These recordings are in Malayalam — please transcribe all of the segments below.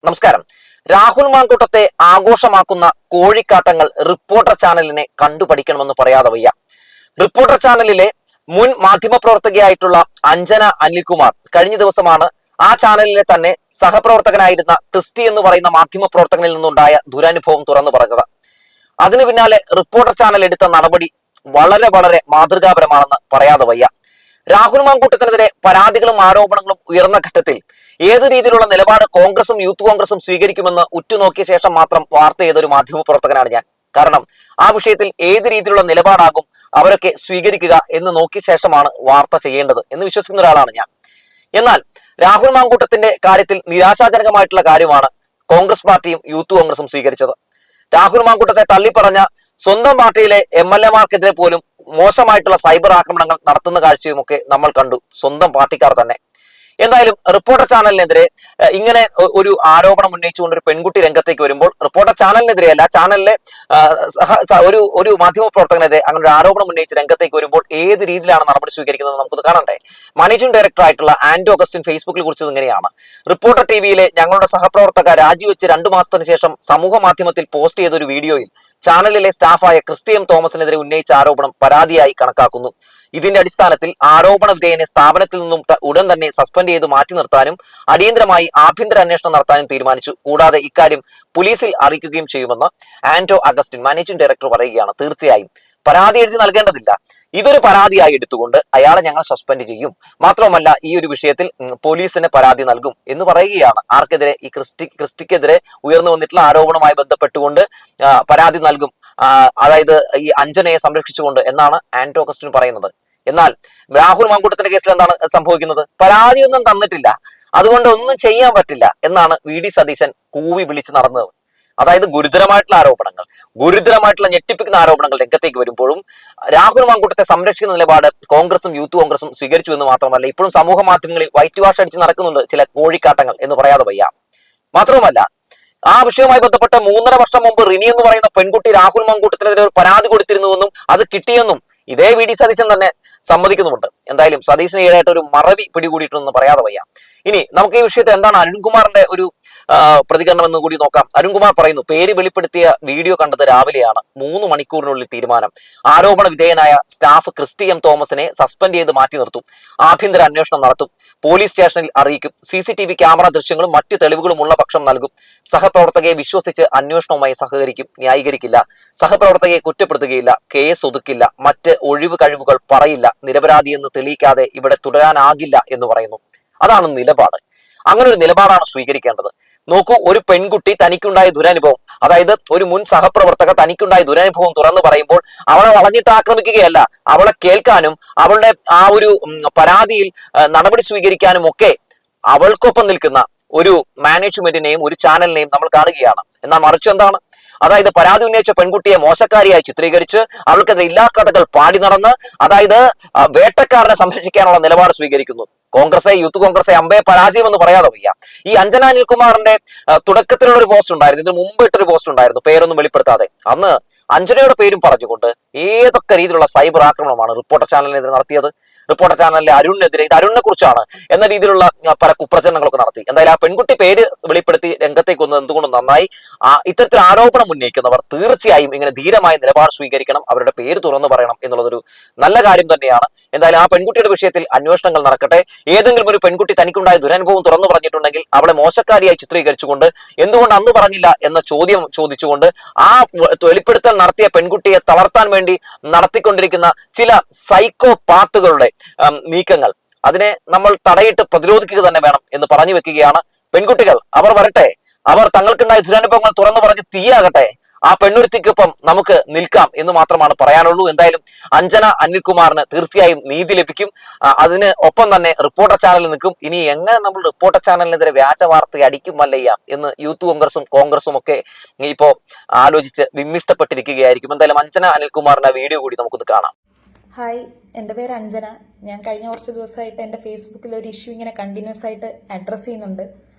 നമസ്കാരം. രാഹുൽ മാങ്കൂട്ടത്തെ ആഘോഷമാക്കുന്ന കോഴിക്കാട്ടങ്ങൾ റിപ്പോർട്ടർ ചാനലിനെ കണ്ടുപഠിക്കണമെന്ന് പറയാതെ വയ്യ. റിപ്പോർട്ടർ ചാനലിലെ മുൻ മാധ്യമപ്രവർത്തകയായിട്ടുള്ള അഞ്ജന അനിൽകുമാർ കഴിഞ്ഞ ദിവസമാണ് ആ ചാനലിലെ തന്നെ സഹപ്രവർത്തകനായിരുന്ന ക്രിസ്റ്റി എന്ന് പറയുന്ന മാധ്യമപ്രവർത്തകനിൽ നിന്നുണ്ടായ ദുരനുഭവം തുറന്നു പറഞ്ഞത്. അതിനു പിന്നാലെ റിപ്പോർട്ടർ ചാനൽ എടുത്ത നടപടി വളരെ വളരെ മാതൃകാപരമാണെന്ന് പറയാതെ വയ്യ. രാഹുൽ മാങ്കൂട്ടത്തിനെതിരെ പരാതികളും ആരോപണങ്ങളും ഉയർന്ന ഘട്ടത്തിൽ ഏത് രീതിയിലുള്ള നിലപാട് കോൺഗ്രസും യൂത്ത് കോൺഗ്രസും സ്വീകരിക്കുമെന്ന് ഉറ്റുനോക്കിയ ശേഷം മാത്രം വാർത്ത ചെയ്തൊരു മാധ്യമപ്രവർത്തകനാണ് ഞാൻ. കാരണം ആ വിഷയത്തിൽ ഏത് രീതിയിലുള്ള നിലപാടാകും അവരൊക്കെ സ്വീകരിക്കുക എന്ന് നോക്കിയ ശേഷമാണ് വാർത്ത ചെയ്യേണ്ടത് എന്ന് വിശ്വസിക്കുന്ന ഒരാളാണ് ഞാൻ. എന്നാൽ രാഹുൽ മാങ്കൂട്ടത്തിന്റെ കാര്യത്തിൽ നിരാശാജനകമായിട്ടുള്ള കാര്യമാണ് കോൺഗ്രസ് പാർട്ടിയും യൂത്ത് കോൺഗ്രസും സ്വീകരിച്ചത്. രാഹുൽ മാങ്കൂട്ടത്തെ തള്ളിപ്പറഞ്ഞ സ്വന്തം പാർട്ടിയിലെ MLA മാർക്കെതിരെ പോലും മോശമായിട്ടുള്ള സൈബർ ആക്രമണങ്ങൾ നടത്തുന്ന കാഴ്ചയുമൊക്കെ നമ്മൾ കണ്ടു, സ്വന്തം പാർട്ടിക്കാർ തന്നെ. എന്തായാലും റിപ്പോർട്ടർ ചാനലിനെതിരെ ഇങ്ങനെ ഒരു ആരോപണം ഉന്നയിച്ചുകൊണ്ട് ഒരു പെൺകുട്ടി രംഗത്തേക്ക് വരുമ്പോൾ റിപ്പോർട്ടർ ചാനലിനെതിരെയല്ല, ചാനലിലെ ഒരു മാധ്യമ പ്രവർത്തകനെതിരെ അങ്ങനെ ഒരു ആരോപണം ഉന്നയിച്ച് രംഗത്തേക്ക് വരുമ്പോൾ ഏത് രീതിയിലാണ് നടപടി സ്വീകരിക്കുന്നത് നമുക്കൊന്ന് കാണണ്ടേ. മാനേജിംഗ് ഡയറക്ടർ ആയിട്ടുള്ള ആന്റോ അഗസ്റ്റിൻ ഫേസ്ബുക്കിൽ കുറിച്ചത് ഇങ്ങനെയാണ്: റിപ്പോർട്ടർ ടിവിയിലെ ഞങ്ങളുടെ സഹപ്രവർത്തക രാജിവെച്ച് 2 മാസത്തിന് ശേഷം സമൂഹ മാധ്യമത്തിൽ പോസ്റ്റ് ചെയ്ത ഒരു വീഡിയോയിൽ ചാനലിലെ സ്റ്റാഫായ ക്രിസ്റ്റി എം തോമസിനെതിരെ ഉന്നയിച്ച ആരോപണം പരാതിയായി കണക്കാക്കുന്നു. ഇതിന്റെ അടിസ്ഥാനത്തിൽ ആരോപണ വിധേയനെ സ്ഥാപനത്തിൽ നിന്നും ഉടൻ തന്നെ സസ്പെൻഡ് ചെയ്ത് മാറ്റി നിർത്താനും അടിയന്തരമായി ആഭ്യന്തര അന്വേഷണം നടത്താനും തീരുമാനിച്ചു. കൂടാതെ ഇക്കാര്യം പോലീസിൽ അറിയിക്കുകയും ചെയ്യുമെന്ന് ആന്റോ അഗസ്റ്റിൻ മാനേജിംഗ് ഡയറക്ടർ പറയുകയാണ്. തീർച്ചയായും പരാതി എഴുതി നൽകേണ്ടതില്ല, ഇതൊരു പരാതിയായി എടുത്തുകൊണ്ട് അയാളെ ഞങ്ങൾ സസ്പെൻഡ് ചെയ്യും. മാത്രമല്ല ഈ ഒരു വിഷയത്തിൽ പോലീസിന് പരാതി നൽകും എന്ന് പറയുകയാണ്. ആർക്കെതിരെ? ഈ ക്രിസ്റ്റിക്കെതിരെ ഉയർന്നു വന്നിട്ടുള്ള ആരോപണവുമായി ബന്ധപ്പെട്ടുകൊണ്ട് പരാതി നൽകും, അതായത് ഈ അഞ്ജനയെ സംരക്ഷിച്ചുകൊണ്ട് എന്നാണ് ആന്റോ അഗസ്റ്റിൻ പറയുന്നത്. എന്നാൽ രാഹുൽ മാങ്കൂട്ടത്തിന്റെ കേസിൽ എന്താണ് സംഭവിക്കുന്നത്? പരാതിയൊന്നും തന്നിട്ടില്ല, അതുകൊണ്ട് ഒന്നും ചെയ്യാൻ പറ്റില്ല എന്നാണ് VD സതീശൻ കൂവി വിളിച്ച് നടന്നത്. അതായത് ഗുരുതരമായിട്ടുള്ള ആരോപണങ്ങൾ, ഗുരുതരമായിട്ടുള്ള ഞെട്ടിപ്പിക്കുന്ന ആരോപണങ്ങൾ രംഗത്തേക്ക് വരുമ്പോഴും രാഹുൽ മാങ്കൂട്ടത്തെ സംരക്ഷിക്കുന്ന നിലപാട് കോൺഗ്രസും യൂത്ത് കോൺഗ്രസും സ്വീകരിച്ചു എന്ന് മാത്രമല്ല, ഇപ്പോഴും സമൂഹ മാധ്യമങ്ങളിൽ വൈറ്റ് വാഷ് അടിച്ച് നടക്കുന്നുണ്ട് ചില കോഴിക്കാട്ടങ്ങൾ എന്ന് പറയാതെ വയ്യ. മാത്രവുമല്ല, ആ വിഷയവുമായി ബന്ധപ്പെട്ട് 3.5 വർഷം മുമ്പ് റിനി എന്ന് പറയുന്ന പെൺകുട്ടി രാഹുൽ മാങ്കൂട്ടത്തിനെതിരെ ഒരു പരാതി കൊടുത്തിരുന്നുവെന്നും അത് കിട്ടിയെന്നും ഇതേ VD സതീശൻ തന്നെ സമ്മതിക്കുന്നുമുണ്ട്. എന്തായാലും സതീശന് ഈടായിട്ട് ഒരു മറവി പിടികൂടിയിട്ടൊന്നും പറയാതെ വയ്യ. ഇനി നമുക്ക് ഈ വിഷയത്തിൽ എന്താണ് അരുൺകുമാറിന്റെ ഒരു പ്രതികരണം എന്ന് കൂടി നോക്കാം. അരുൺകുമാർ പറയുന്നു, പേര് വെളിപ്പെടുത്തിയ വീഡിയോ കണ്ടത് രാവിലെയാണ്, 3 മണിക്കൂറിനുള്ളിൽ തീരുമാനം. ആരോപണ വിധേയനായ സ്റ്റാഫ് ക്രിസ്റ്റി എം തോമസിനെ സസ്പെൻഡ് ചെയ്ത് മാറ്റി നിർത്തും, ആഭ്യന്തര അന്വേഷണം നടത്തും, പോലീസ് സ്റ്റേഷനിൽ അറിയിക്കും, CCTV ക്യാമറ ദൃശ്യങ്ങളും മറ്റ് തെളിവുകളും ഉള്ള പക്ഷം നൽകും, സഹപ്രവർത്തകയെ വിശ്വസിച്ച് അന്വേഷണവുമായി സഹകരിക്കും, ന്യായീകരിക്കില്ല, സഹപ്രവർത്തകയെ കുറ്റപ്പെടുത്തുകയില്ല, കേസ് ഒതുക്കില്ല, മറ്റ് ഒഴിവ് കഴിവുകൾ പറയില്ല, നിരപരാധിയെന്ന് തെളിയിക്കാതെ ഇവിടെ തുടരാനാകില്ല എന്ന് പറയുന്നു. അതാണ് നിലപാട്. അങ്ങനെ ഒരു നിലപാടാണ് സ്വീകരിക്കേണ്ടത്. നോക്കൂ, ഒരു പെൺകുട്ടി തനിക്കുണ്ടായ ദുരനുഭവം, അതായത് ഒരു മുൻ സഹപ്രവർത്തക തനിക്കുണ്ടായ ദുരനുഭവം തുറന്നു പറയുമ്പോൾ അവളെ വളഞ്ഞിട്ട് ആക്രമിക്കുകയല്ല, അവളെ കേൾക്കാനും അവളുടെ ആ ഒരു പരാതിയിൽ നടപടി സ്വീകരിക്കാനും ഒക്കെ അവൾക്കൊപ്പം നിൽക്കുന്ന ഒരു മാനേജ്മെന്റിനെയും ഒരു ചാനലിനെയും നമ്മൾ കാണുകയാണ്. എന്നാൽ മറിച്ച് എന്താണ്? അതായത് പരാതി ഉന്നയിച്ച പെൺകുട്ടിയെ മോശക്കാരിയായി ചിത്രീകരിച്ച് അവൾക്കെതിരെ ഇല്ലാ കഥകൾ പാടി നടന്ന്, അതായത് വേട്ടക്കാരനെ സംരക്ഷിക്കാനുള്ള നിലപാട് സ്വീകരിക്കുന്നു. കോൺഗ്രസ് യൂത്ത് കോൺഗ്രസ് അമ്പയെ പരാജയം എന്ന് പറയാതെ വയ്യ. ഈ അഞ്ജന അനിൽകുമാറിന്റെ തുടക്കത്തിലുള്ള ഒരു പോസ്റ്റ് ഉണ്ടായിരുന്നു, ഇതിന് മുമ്പ് ഇട്ടൊരു പോസ്റ്റ് ഉണ്ടായിരുന്നു, പേരൊന്നും വെളിപ്പെടുത്താതെ. അന്ന് അഞ്ജനയുടെ പേരും പറഞ്ഞുകൊണ്ട് ഏതൊക്കെ രീതിയിലുള്ള സൈബർ ആക്രമണമാണ് റിപ്പോർട്ടർ ചാനലിനെതിരെ നടത്തിയത്. റിപ്പോർട്ടർ ചാനലിലെ അരുണിനെതിരെ, ഇത് അരുണിനെ കുറിച്ചാണ് എന്ന രീതിയിലുള്ള പല കുപ്രചരണങ്ങളൊക്കെ നടത്തി. എന്തായാലും ആ പെൺകുട്ടി പേര് വെളിപ്പെടുത്തി രംഗത്തേക്ക് വന്നത് എന്തുകൊണ്ടും നന്നായി. ഇത്തരത്തിൽ ആരോപണം ഉന്നയിക്കുന്നവർ തീർച്ചയായും ഇങ്ങനെ ധീരമായ നിലപാട് സ്വീകരിക്കണം, അവരുടെ പേര് തുറന്നു പറയണം എന്നുള്ളതൊരു നല്ല കാര്യം തന്നെയാണ്. എന്തായാലും ആ പെൺകുട്ടിയുടെ വിഷയത്തിൽ അന്വേഷണങ്ങൾ നടക്കട്ടെ. ഏതെങ്കിലും ഒരു പെൺകുട്ടി തനിക്കുണ്ടായ ദുരനുഭവം തുറന്നു പറഞ്ഞിട്ടുണ്ടെങ്കിൽ അവളെ മോശക്കാരിയായി ചിത്രീകരിച്ചുകൊണ്ട് എന്തുകൊണ്ട് അന്ന് പറഞ്ഞില്ല എന്ന ചോദ്യം ചോദിച്ചുകൊണ്ട് ആ വെളിപ്പെടുത്തൽ നടത്തിയ പെൺകുട്ടിയെ തളർത്താൻ വേണ്ടി നടത്തിക്കൊണ്ടിരിക്കുന്ന ചില സൈക്കോ പാത്തുകളുടെ നീക്കങ്ങൾ, അതിനെ നമ്മൾ തടയിട്ട് പ്രതിരോധിക്കുക തന്നെ വേണം എന്ന് പറഞ്ഞു വെക്കുകയാണ്. പെൺകുട്ടികൾ അവർ വരട്ടെ, അവർ തങ്ങൾക്കുണ്ടായ ദുരനുഭവങ്ങൾ തുറന്നു പറഞ്ഞ് തീയാകട്ടെ, ആ പെണ്ണുരുത്തിക്കൊപ്പം നമുക്ക് നിൽക്കാം എന്ന് മാത്രമാണ് പറയാനുള്ളൂ. എന്തായാലും അഞ്ജന അനിൽകുമാറിന് തീർച്ചയായും നീതി ലഭിക്കും. അതിന് ഒപ്പം തന്നെ റിപ്പോർട്ടർ ചാനൽ നിൽക്കും. ഇനി എങ്ങനെ നമ്മൾ റിപ്പോർട്ടർ ചാനലിനെതിരെ വ്യാജ വാർത്ത അടിക്കും മല്ലയ്യ എന്ന് യൂത്ത് കോൺഗ്രസും ഒക്കെ ഇപ്പോ ആലോചിച്ച് വിമ്മിഷ്ടപ്പെട്ടിരിക്കുകയായിരിക്കും. എന്തായാലും അഞ്ജന അനിൽകുമാറിന്റെ വീഡിയോ കൂടി നമുക്കൊന്ന് കാണാം. ഹായ്, എൻ്റെ പേര് അഞ്ജന. ഞാൻ കഴിഞ്ഞ കുറച്ച് ദിവസമായിട്ട് എൻ്റെ ഫേസ്ബുക്കിൽ ഒരു ഇഷ്യൂ ഇങ്ങനെ കണ്ടിന്യൂസ് ആയിട്ട് അഡ്രസ്സ് ചെയ്യുന്നുണ്ട്.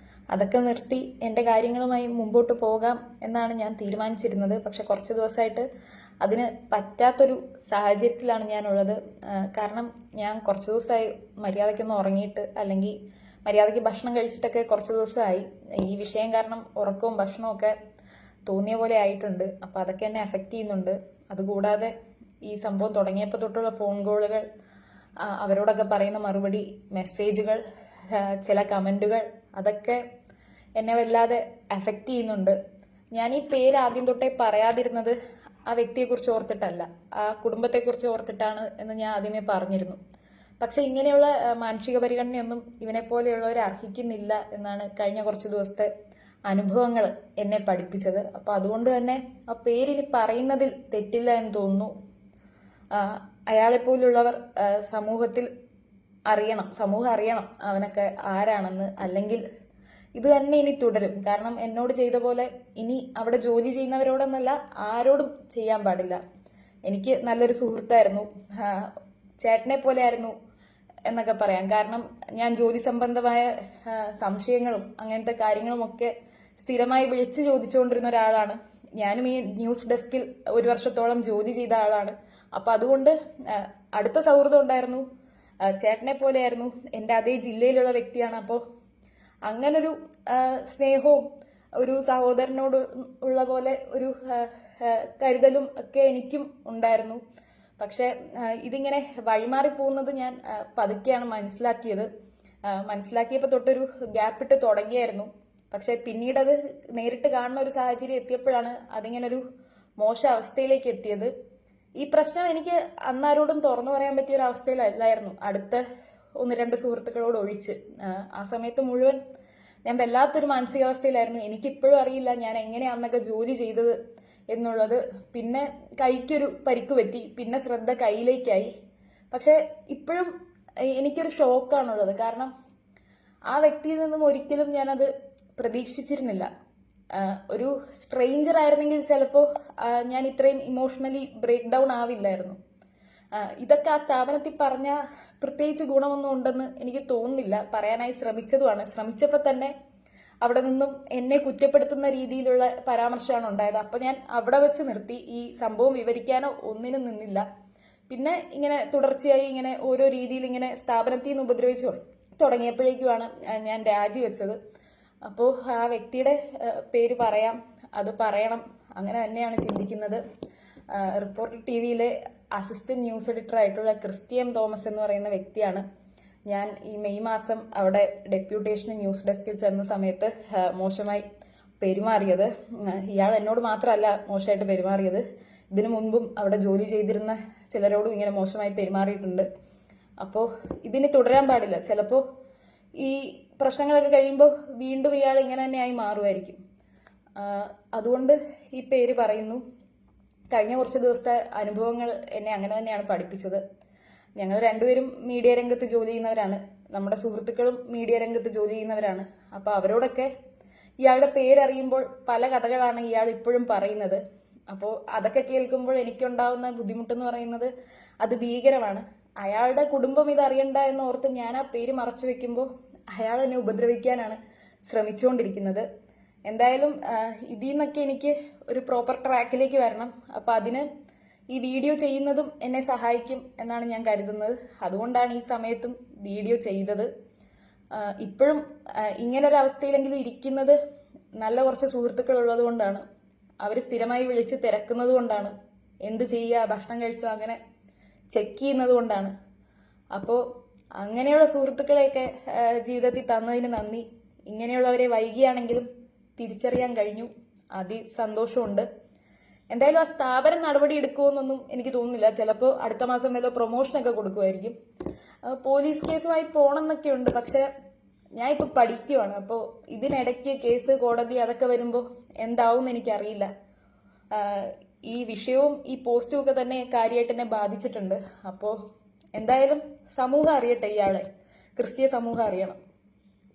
അതൊക്കെ നിർത്തി എൻ്റെ കാര്യങ്ങളുമായി മുമ്പോട്ട് പോകാം എന്നാണ് ഞാൻ തീരുമാനിച്ചിരുന്നത്. പക്ഷെ കുറച്ച് ദിവസമായിട്ട് അതിന് പറ്റാത്തൊരു സാഹചര്യത്തിലാണ് ഞാനുള്ളത്. കാരണം ഞാൻ കുറച്ച് ദിവസമായി മര്യാദയ്ക്കൊന്ന് ഉറങ്ങിയിട്ട് അല്ലെങ്കിൽ മര്യാദയ്ക്ക് ഭക്ഷണം കഴിച്ചിട്ടൊക്കെ കുറച്ച് ദിവസമായി. ഈ വിഷയം കാരണം ഉറക്കവും ഭക്ഷണവും ഒക്കെ തോന്നിയ പോലെ ആയിട്ടുണ്ട്. അപ്പം അതൊക്കെ എന്നെ എഫക്റ്റ് ചെയ്യുന്നുണ്ട്. അതുകൂടാതെ ഈ സംഭവം തുടങ്ങിയപ്പോൾ തൊട്ടുള്ള ഫോൺ കോളുകൾ, അവരോടൊക്കെ പറയുന്ന മറുപടി, മെസ്സേജുകൾ, ചില കമൻറ്റുകൾ, അതൊക്കെ എന്നെ വല്ലാതെ എഫക്റ്റ് ചെയ്യുന്നുണ്ട്. ഞാൻ ഈ പേര് ആദ്യം തൊട്ടേ പറയാതിരുന്നത് ആ വ്യക്തിയെക്കുറിച്ച് ഓർത്തിട്ടല്ല, ആ കുടുംബത്തെക്കുറിച്ച് ഓർത്തിട്ടാണ് എന്ന് ഞാൻ ആദ്യമേ പറഞ്ഞിരുന്നു. പക്ഷെ ഇങ്ങനെയുള്ള മാനുഷിക പരിഗണനയൊന്നും ഇവനെ പോലെയുള്ളവർ അർഹിക്കുന്നില്ല എന്നാണ് കഴിഞ്ഞ കുറച്ച് ദിവസത്തെ അനുഭവങ്ങൾ എന്നെ പഠിപ്പിച്ചത്. അപ്പം അതുകൊണ്ട് തന്നെ ആ പേരിനി പറയുന്നതിൽ തെറ്റില്ല എന്ന് തോന്നുന്നു. അയാളെപ്പോലുള്ളവർ സമൂഹത്തിൽ അറിയണം, സമൂഹം അറിയണം അവനൊക്കെ ആരാണെന്ന്. അല്ലെങ്കിൽ ഇത് തന്നെ ഇനി തുടരും. കാരണം എന്നോട് ചെയ്ത പോലെ ഇനി അവിടെ ജോലി ചെയ്യുന്നവരോടൊന്നല്ല, ആരോടും ചെയ്യാൻ പാടില്ല. എനിക്ക് നല്ലൊരു സുഹൃത്തായിരുന്നു, ചേട്ടനെ പോലെ ആയിരുന്നു എന്നൊക്കെ പറയാം. കാരണം ഞാൻ ജോലി സംബന്ധമായ സംശയങ്ങളും അങ്ങനത്തെ കാര്യങ്ങളുമൊക്കെ സ്ഥിരമായി വിളിച്ചു ചോദിച്ചുകൊണ്ടിരുന്ന ഒരാളാണ്. ഞാനും ഈ ന്യൂസ് ഡെസ്കിൽ 1 വർഷത്തോളം ജോലി ചെയ്ത ആളാണ്. അപ്പം അതുകൊണ്ട് അടുത്ത സൗഹൃദം ഉണ്ടായിരുന്നു, ചേട്ടനെ പോലെയായിരുന്നു, എൻ്റെ അതേ ജില്ലയിലുള്ള വ്യക്തിയാണ്. അപ്പോൾ അങ്ങനൊരു സ്നേഹവും ഒരു സഹോദരനോട് ഉള്ള പോലെ ഒരു കരുതലും ഒക്കെ എനിക്കും ഉണ്ടായിരുന്നു. പക്ഷെ ഇതിങ്ങനെ വഴിമാറി പോകുന്നത് ഞാൻ പതുക്കെയാണ് മനസ്സിലാക്കിയത്. മനസ്സിലാക്കിയപ്പോൾ തൊട്ടൊരു ഗ്യാപ്പിട്ട് തുടങ്ങിയായിരുന്നു. പക്ഷെ പിന്നീട് അത് നേരിട്ട് കാണുന്ന ഒരു സാഹചര്യം എത്തിയപ്പോഴാണ് അതിങ്ങനെ ഒരു മോശം അവസ്ഥയിലേക്ക് എത്തിയത്. ഈ പ്രശ്നം എനിക്ക് അന്നാരോടും തുറന്നു പറയാൻ പറ്റിയ ഒരു അവസ്ഥയിലല്ലായിരുന്നു, അടുത്ത 1-2 സുഹൃത്തുക്കളോട് ഒഴിച്ച്. ആ സമയത്ത് മുഴുവൻ ഞാൻ വല്ലാത്തൊരു മാനസികാവസ്ഥയിലായിരുന്നു. എനിക്കിപ്പോഴും അറിയില്ല ഞാൻ എങ്ങനെയാണ് അന്നൊക്കെ ജോലി ചെയ്തത് എന്നുള്ളത്. പിന്നെ കൈക്കൊരു പരിക്ക് പറ്റി, പിന്നെ ശ്രദ്ധ കയ്യിലേക്കായി. പക്ഷെ ഇപ്പോഴും എനിക്കൊരു ഷോക്കാണുള്ളത്. കാരണം ആ വ്യക്തിയിൽ നിന്നും ഒരിക്കലും ഞാനത് പ്രതീക്ഷിച്ചിരുന്നില്ല. ഒരു സ്ട്രേഞ്ചർ ആയിരുന്നെങ്കിൽ ചിലപ്പോൾ ഞാൻ ഇത്രയും ഇമോഷണലി ബ്രേക്ക് ഡൗൺ ആവില്ലായിരുന്നു. ഇതൊക്കെ ആ സ്ഥാപനത്തിൽ പറഞ്ഞ പ്രത്യേകിച്ച് ഗുണമൊന്നും ഉണ്ടെന്ന് എനിക്ക് തോന്നുന്നില്ല. പറയാനായി ശ്രമിച്ചപ്പോൾ തന്നെ അവിടെ നിന്നും എന്നെ കുറ്റപ്പെടുത്തുന്ന രീതിയിലുള്ള പരാമർശമാണ് ഉണ്ടായത്. അപ്പം ഞാൻ അവിടെ വെച്ച് നിർത്തി. ഈ സംഭവം വിവരിക്കാനോ ഒന്നിനും നിന്നില്ല. പിന്നെ ഇങ്ങനെ തുടർച്ചയായി ഇങ്ങനെ ഓരോ രീതിയിൽ ഇങ്ങനെ സ്ഥാപനത്തിൽ നിന്ന് ഉപദ്രവിച്ചു തുടങ്ങിയപ്പോഴേക്കുമാണ് ഞാൻ രാജിവെച്ചത്. അപ്പോൾ ആ വ്യക്തിയുടെ പേര് പറയാം, അത് പറയണം, അങ്ങനെ തന്നെയാണ് ചിന്തിക്കുന്നത്. റിപ്പോർട്ടർ TV-യിലെ അസിസ്റ്റന്റ് ന്യൂസ് എഡിറ്റർ ആയിട്ടുള്ള ക്രിസ്ത്യൻ തോമസ് എന്ന് പറയുന്ന വ്യക്തിയാണ്. ഞാൻ ഈ മെയ് മാസം അവിടെ ഡെപ്യൂട്ടേഷന് ന്യൂസ് ഡെസ്കിൽ ചെന്ന സമയത്ത് മോശമായി പെരുമാറിയത്. ഇയാൾ എന്നോട് മാത്രമല്ല മോശമായിട്ട് പെരുമാറിയത്, ഇതിനു മുൻപും അവിടെ ജോലി ചെയ്തിരുന്ന ചിലരോടും ഇങ്ങനെ മോശമായി പെരുമാറിയിട്ടുണ്ട്. അപ്പോൾ ഇതിന് തുടരാൻ പാടില്ല. ചിലപ്പോൾ ഈ പ്രശ്നങ്ങളൊക്കെ കഴിയുമ്പോൾ വീണ്ടും ഇയാൾ ഇങ്ങനെ തന്നെയായി മാറുമായിരിക്കും. അതുകൊണ്ട് ഈ പേര് പറയുന്നു. കഴിഞ്ഞ കുറച്ച് ദിവസത്തെ അനുഭവങ്ങൾ എന്നെ അങ്ങനെ തന്നെയാണ് പഠിപ്പിച്ചത്. ഞങ്ങൾ രണ്ടുപേരും മീഡിയ രംഗത്ത് ജോലി ചെയ്യുന്നവരാണ്, നമ്മുടെ സുഹൃത്തുക്കളും മീഡിയ രംഗത്ത് ജോലി ചെയ്യുന്നവരാണ്. അപ്പോൾ അവരോടൊക്കെ ഇയാളുടെ പേരറിയുമ്പോൾ പല കഥകളാണ് ഇയാൾ ഇപ്പോഴും പറയുന്നത്. അപ്പോൾ അതൊക്കെ കേൾക്കുമ്പോൾ എനിക്കുണ്ടാവുന്ന ബുദ്ധിമുട്ടെന്ന് പറയുന്നത് അത് ഭീകരമാണ്. അയാളുടെ കുടുംബം ഇത് അറിയണ്ട എന്നോർത്ത് ഞാൻ ആ പേര് മറച്ചു വെക്കുമ്പോൾ അയാൾ എന്നെ ഉപദ്രവിക്കാനാണ് ശ്രമിച്ചുകൊണ്ടിരിക്കുന്നത്. എന്തായാലും ഇതിൽ നിന്നൊക്കെ എനിക്ക് ഒരു പ്രോപ്പർ ട്രാക്കിലേക്ക് വരണം. അപ്പം അതിന് ഈ വീഡിയോ ചെയ്യുന്നതും എന്നെ സഹായിക്കും എന്നാണ് ഞാൻ കരുതുന്നത്. അതുകൊണ്ടാണ് ഈ സമയത്തും വീഡിയോ ചെയ്തത്. ഇപ്പോഴും ഇങ്ങനൊരവസ്ഥയിലെങ്കിലും ഇരിക്കുന്നത് നല്ല കുറച്ച് സുഹൃത്തുക്കൾ ഉള്ളത് കൊണ്ടാണ്. അവർ സ്ഥിരമായി വിളിച്ച് തിരക്കുന്നത് കൊണ്ടാണ്. എന്ത് ചെയ്യുക, ഭക്ഷണം കഴിച്ചോ, അങ്ങനെ ചെക്ക് ചെയ്യുന്നത് കൊണ്ടാണ്. അപ്പോൾ അങ്ങനെയുള്ള സുഹൃത്തുക്കളെയൊക്കെ ജീവിതത്തിൽ തന്നതിന് നന്ദി. ഇങ്ങനെയുള്ളവരെ വൈകിയാണെങ്കിലും തിരിച്ചറിയാൻ കഴിഞ്ഞു, സന്തോഷമുണ്ട്. എന്തായാലും ആ സ്ഥാപനം നടപടി എടുക്കുമെന്നൊന്നും എനിക്ക് തോന്നുന്നില്ല. ചിലപ്പോൾ അടുത്ത മാസം വല്ല പ്രൊമോഷനൊക്കെ കൊടുക്കുമായിരിക്കും. പോലീസ് കേസുമായി പോകണമെന്നൊക്കെ ഉണ്ട്. പക്ഷെ ഞാൻ ഇപ്പോൾ പഠിക്കുവാണ്. അപ്പോൾ ഇതിനിടയ്ക്ക് കേസ്, കോടതി അതൊക്കെ വരുമ്പോൾ എന്താവും എന്ന് എനിക്കറിയില്ല. ഈ വിഷയവും ഈ പോസ്റ്റും ഒക്കെ തന്നെ കാര്യമായിട്ട് എന്നെ ബാധിച്ചിട്ടുണ്ട്. അപ്പോൾ എന്തായാലും സമൂഹം അറിയട്ടെ, ഇയാളെ ക്രിസ്തീയ സമൂഹം അറിയണം.